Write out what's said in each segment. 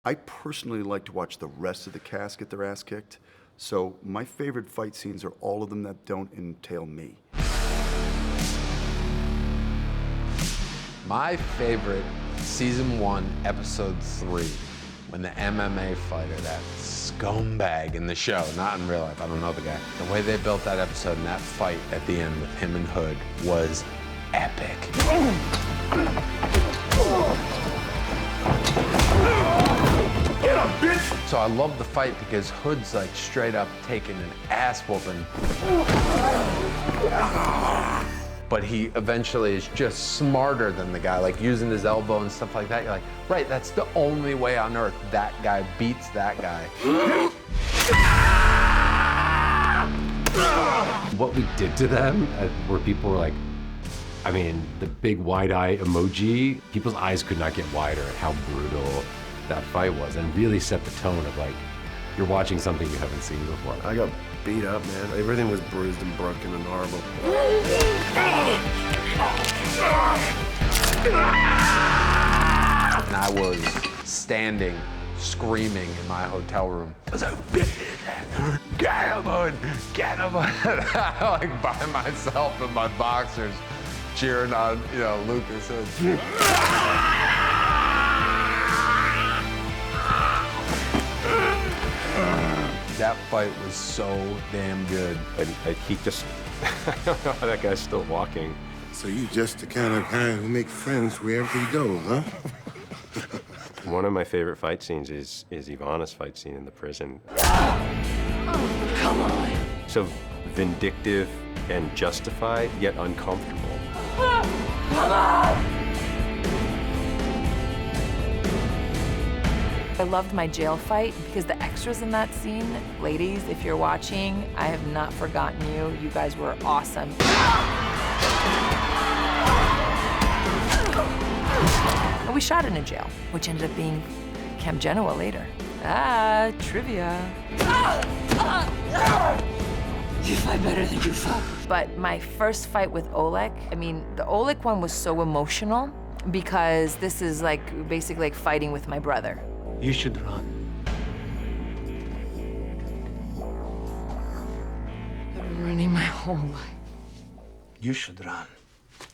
I personally like to watch the rest of the cast get their ass kicked. So my favorite fight scenes are all of them that don't entail me. My favorite, season 1, episode 3, when the MMA fighter, that scumbag in the show, not in real life, I don't know the guy, the way they built that episode and that fight at the end with him and Hood was epic. Get him, bitch! So I love the fight because Hood's like straight up taking an ass whooping. But he eventually is just smarter than the guy, like using his elbow and stuff like that. You're like, right, that's the only way on earth that guy beats that guy. What we did to them, where people were like, I mean, the big wide eye emoji, people's eyes could not get wider at how brutal that fight was, and really set the tone of like, you're watching something you haven't seen before. I got beat up, man. Everything was bruised and broken and horrible. And I was standing, screaming in my hotel room. I was like, get him on, get him on. Like by myself in my boxers, cheering on, you know, Lucas. That fight was so damn good. He just, I don't know how that guy's still walking. So you just the kind of guy who makes friends wherever he goes, huh? One of my favorite fight scenes is Ivana's fight scene in the prison. Oh, come on. So vindictive and justified, yet uncomfortable. Come on! I loved my jail fight because the extras in that scene, ladies, if you're watching, I have not forgotten you. You guys were awesome. And we shot in a jail, which ended up being Camp Genoa later. Ah, trivia. You fight better than you fought. But my first fight with Oleg, I mean, the Oleg one was so emotional because this is like basically like fighting with my brother. You should run. I've been running my whole life. You should run.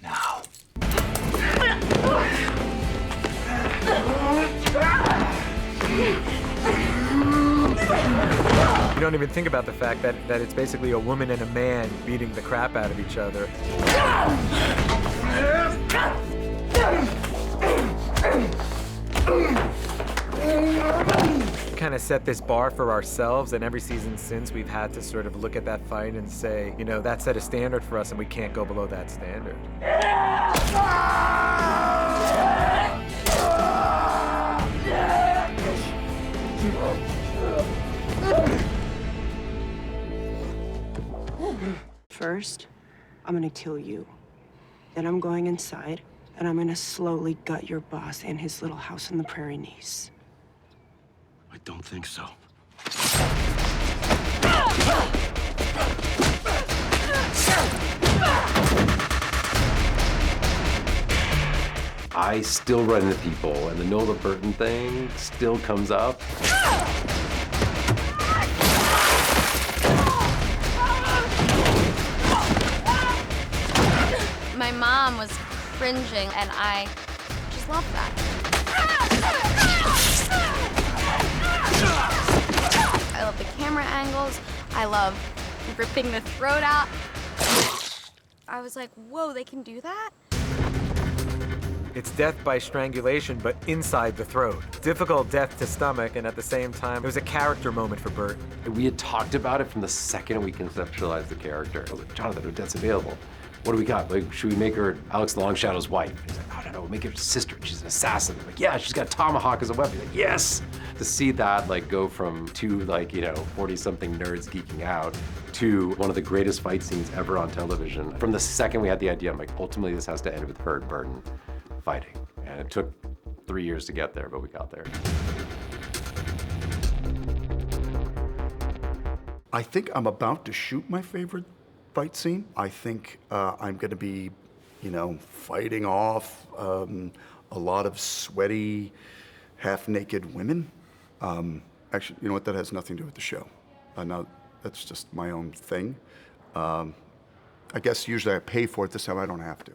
Now. You don't even think about the fact that it's basically a woman and a man beating the crap out of each other. We kind of set this bar for ourselves, and every season since we've had to sort of look at that fight and say, you know, that set a standard for us and we can't go below that standard. First, I'm gonna kill you. Then I'm going inside, and I'm gonna slowly gut your boss and his little house on the prairie niece. I don't think so. I still run into people, and the Nola Burton thing still comes up. My mom was cringing, and I just loved that. I love the camera angles. I love ripping the throat out. I was like, whoa, they can do that? It's death by strangulation, but inside the throat. Difficult death to stomach, and at the same time, it was a character moment for Bert. We had talked about it from the second we conceptualized the character. I was like, Jonathan, Odette's available. What do we got? Like, should we make her Alex Longshadow's wife? He's like, no, we'll make her sister. She's an assassin. I'm like, yeah, she's got a tomahawk as a weapon. He's like, yes! To see that, like, go from two, like, 40-something nerds geeking out to one of the greatest fight scenes ever on television. From the second we had the idea, I'm like, ultimately this has to end with her and Burton fighting. And it took 3 years to get there, but we got there. I think I'm about to shoot my favorite fight scene. I think I'm gonna be, fighting off a lot of sweaty, half-naked women. Actually, you know what? That has nothing to do with the show. Now, that's just my own thing. I guess usually I pay for it. This time I don't have to.